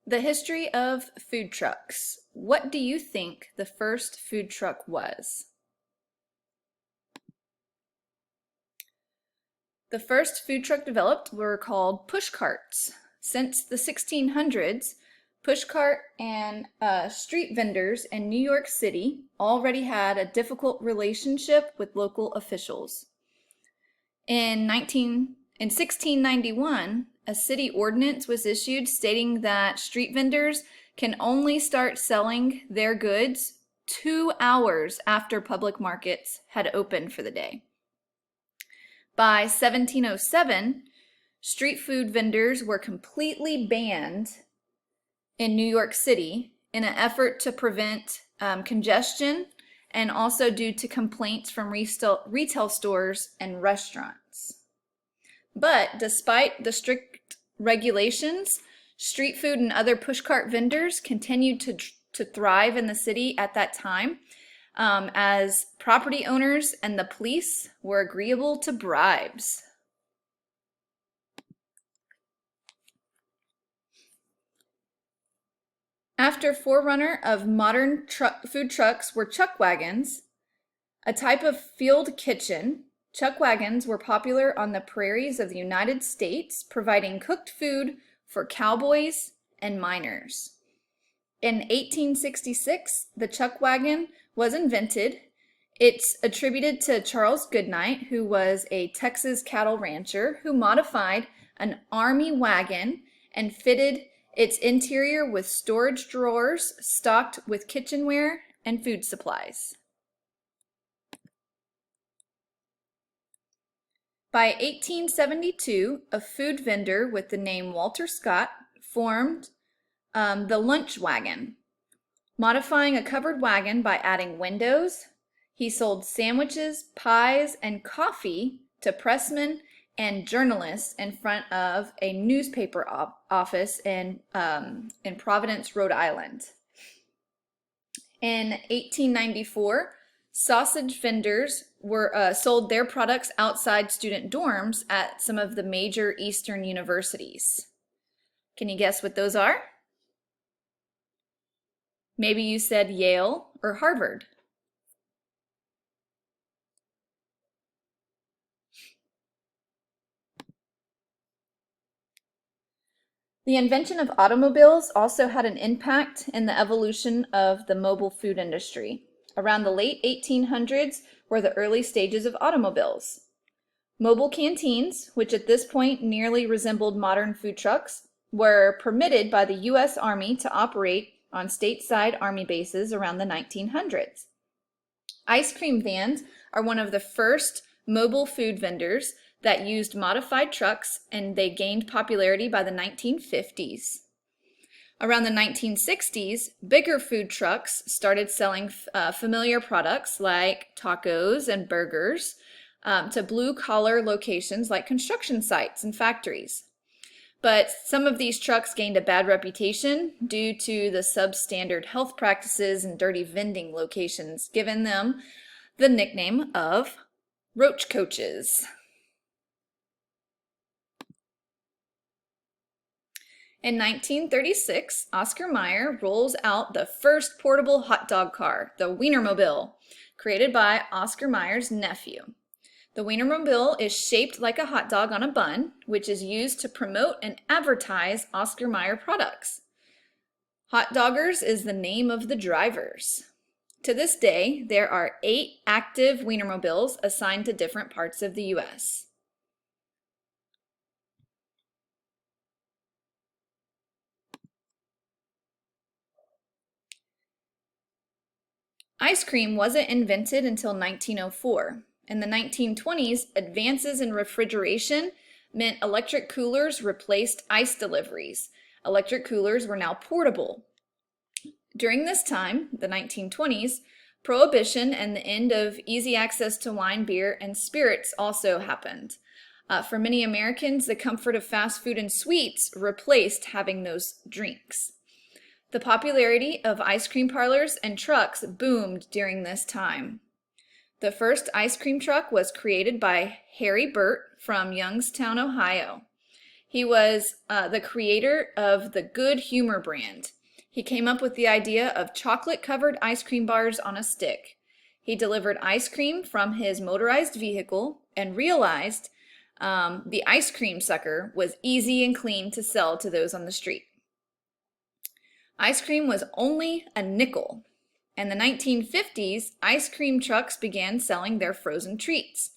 The history of food trucks. What do you think the first food truck was? The first food truck developed were called push carts. Since the 1600s, push cart and street vendors in New York City already had a difficult relationship with local officials. In 1691, a city ordinance was issued stating that street vendors can only start selling their goods 2 hours after public markets had opened for the day. By 1707, street food vendors were completely banned in New York City in an effort to prevent congestion and also due to complaints from retail stores and restaurants. But despite the strict regulations, street food and other pushcart vendors continued to thrive in the city at that time, as property owners and the police were agreeable to bribes. After forerunner of modern food trucks were chuck wagons, a type of field kitchen. Chuck wagons were popular on the prairies of the United States, providing cooked food for cowboys and miners. In 1866, the chuck wagon was invented. It's attributed to Charles Goodnight, who was a Texas cattle rancher who modified an army wagon and fitted its interior with storage drawers stocked with kitchenware and food supplies. By 1872, a food vendor with the name Walter Scott formed the lunch wagon, modifying a covered wagon by adding windows. He sold sandwiches, pies, and coffee to pressmen and journalists in front of a newspaper office in Providence, Rhode Island. In 1894, sausage vendors sold their products outside student dorms at some of the major Eastern universities. Can you guess what those are? Maybe you said Yale or Harvard. The invention of automobiles also had an impact in the evolution of the mobile food industry. Around the late 1800s were the early stages of automobiles. Mobile canteens, which at this point nearly resembled modern food trucks, were permitted by the U.S. Army to operate on stateside Army bases around the 1900s. Ice cream vans are one of the first mobile food vendors that used modified trucks, and they gained popularity by the 1950s. Around the 1960s, bigger food trucks started selling familiar products like tacos and burgers to blue-collar locations like construction sites and factories. But some of these trucks gained a bad reputation due to the substandard health practices and dirty vending locations, giving them the nickname of roach coaches. In 1936, Oscar Mayer rolls out the first portable hot dog car, the Wienermobile, created by Oscar Mayer's nephew. The Wienermobile is shaped like a hot dog on a bun, which is used to promote and advertise Oscar Mayer products. Hot Doggers is the name of the drivers. To this day, there are 8 active Wienermobiles assigned to different parts of the U.S. Ice cream wasn't invented until 1904. In the 1920s, advances in refrigeration meant electric coolers replaced ice deliveries. Electric coolers were now portable. During this time, the 1920s, Prohibition and the end of easy access to wine, beer, and spirits also happened. For many Americans, the comfort of fast food and sweets replaced having those drinks. The popularity of ice cream parlors and trucks boomed during this time. The first ice cream truck was created by Harry Burt from Youngstown, Ohio. He was the creator of the Good Humor brand. He came up with the idea of chocolate-covered ice cream bars on a stick. He delivered ice cream from his motorized vehicle and realized the ice cream sucker was easy and clean to sell to those on the street. Ice cream was only a nickel. In the 1950s, ice cream trucks began selling their frozen treats.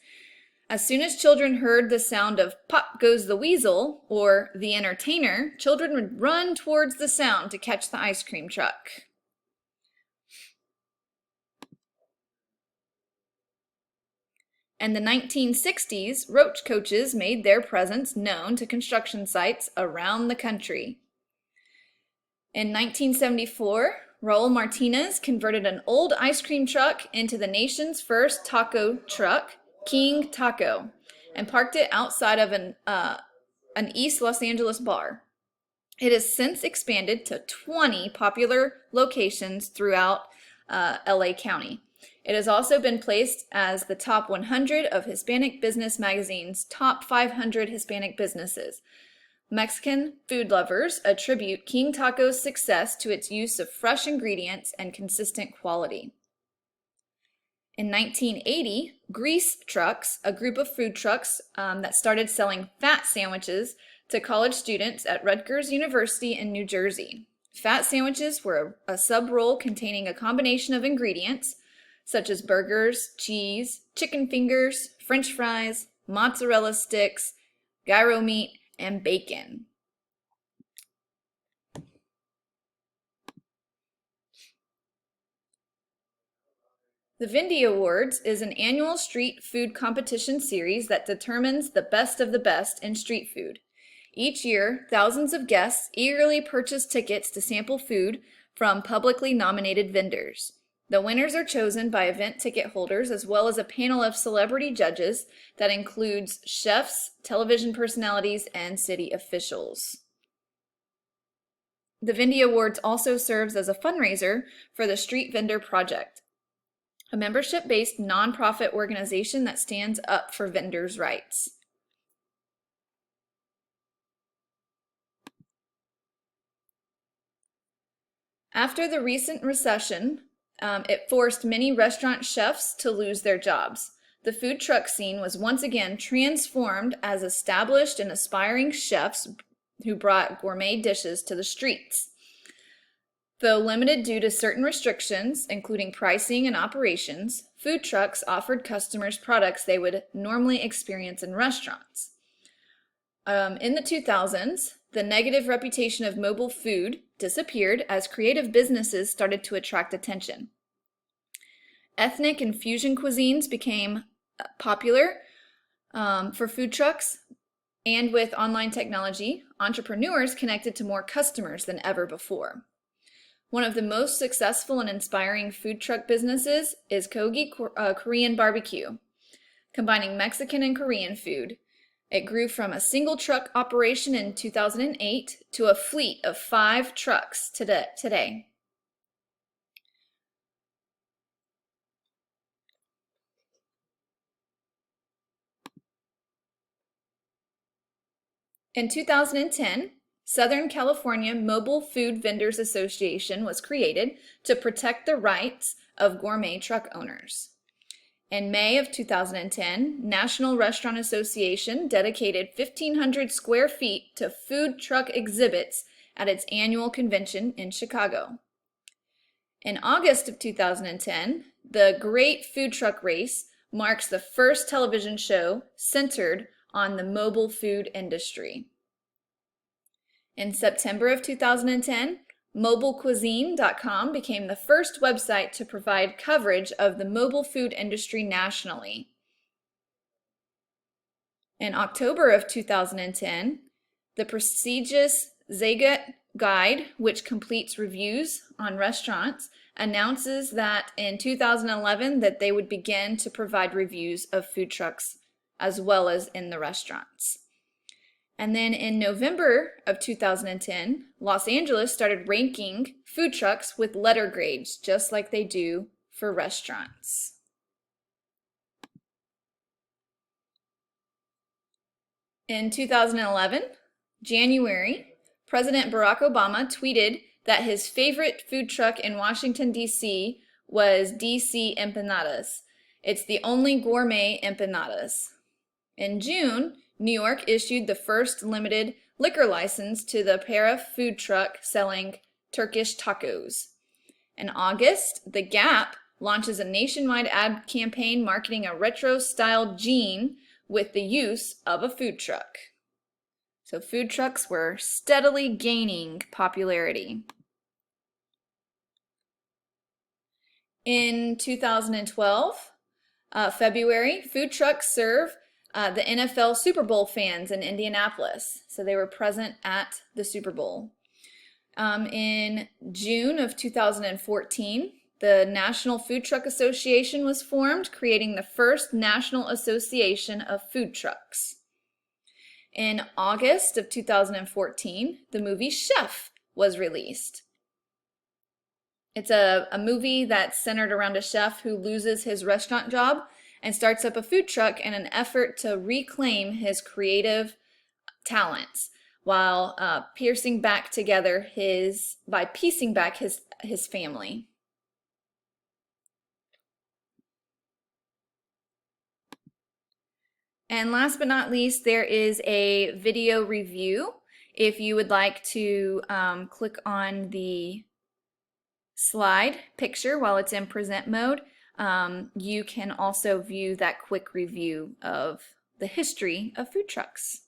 As soon as children heard the sound of "Pop Goes the Weasel" or "The Entertainer," children would run towards the sound to catch the ice cream truck. In the 1960s, roach coaches made their presence known to construction sites around the country. In 1974, Raul Martinez converted an old ice cream truck into the nation's first taco truck, King Taco, and parked it outside of an East Los Angeles bar. It has since expanded to 20 popular locations throughout LA County. It has also been placed as the top 100 of Hispanic Business Magazine's top 500 Hispanic businesses. Mexican food lovers attribute King Taco's success to its use of fresh ingredients and consistent quality. In 1980, Grease Trucks, a group of food trucks that started selling fat sandwiches to college students at Rutgers University in New Jersey. Fat sandwiches were a sub-roll containing a combination of ingredients such as burgers, cheese, chicken fingers, French fries, mozzarella sticks, gyro meat, and bacon. The Vindy Awards is an annual street food competition series that determines the best of the best in street food. Each year, thousands of guests eagerly purchase tickets to sample food from publicly nominated vendors. The winners are chosen by event ticket holders as well as a panel of celebrity judges that includes chefs, television personalities, and city officials. The Vindy Awards also serves as a fundraiser for the Street Vendor Project, a membership-based nonprofit organization that stands up for vendors' rights. After the recent recession, it forced many restaurant chefs to lose their jobs. The food truck scene was once again transformed as established and aspiring chefs who brought gourmet dishes to the streets. Though limited due to certain restrictions, including pricing and operations, food trucks offered customers products they would normally experience in restaurants. In the 2000s, the negative reputation of mobile food disappeared as creative businesses started to attract attention. Ethnic and fusion cuisines became popular for food trucks, and with online technology, entrepreneurs connected to more customers than ever before. One of the most successful and inspiring food truck businesses is Kogi Korean Barbecue, combining Mexican and Korean food. It grew from a single truck operation in 2008 to a fleet of 5 trucks today. In 2010, Southern California Mobile Food Vendors Association was created to protect the rights of gourmet truck owners. In May of 2010, National Restaurant Association dedicated 1,500 square feet to food truck exhibits at its annual convention in Chicago. In August of 2010, the Great Food Truck Race marks the first television show centered on the mobile food industry. In September of 2010, MobileCuisine.com became the first website to provide coverage of the mobile food industry nationally. In October of 2010, the prestigious Zagat Guide, which completes reviews on restaurants, announces that in 2011 that they would begin to provide reviews of food trucks as well as in the restaurants. And then in November of 2010, Los Angeles started ranking food trucks with letter grades, just like they do for restaurants. In 2011, January, President Barack Obama tweeted that his favorite food truck in Washington, D.C. was DC Empanadas. It's the only gourmet empanadas. In June, New York issued the first limited liquor license to the Para food truck selling Turkish tacos. In August, The Gap launches a nationwide ad campaign marketing a retro-styled jean with the use of a food truck. So food trucks were steadily gaining popularity. In 2012, February, food trucks serve the NFL Super Bowl fans in Indianapolis. So they were present at the Super Bowl. In June of 2014, the National Food Truck Association was formed, creating the first national association of food trucks. In August of 2014, the movie Chef was released. It's a movie that's centered around a chef who loses his restaurant job and starts up a food truck in an effort to reclaim his creative talents while piecing back his family. And last but not least, there is a video review. If you would like to click on the slide picture while it's in present mode, you can also view that quick review of the history of food trucks.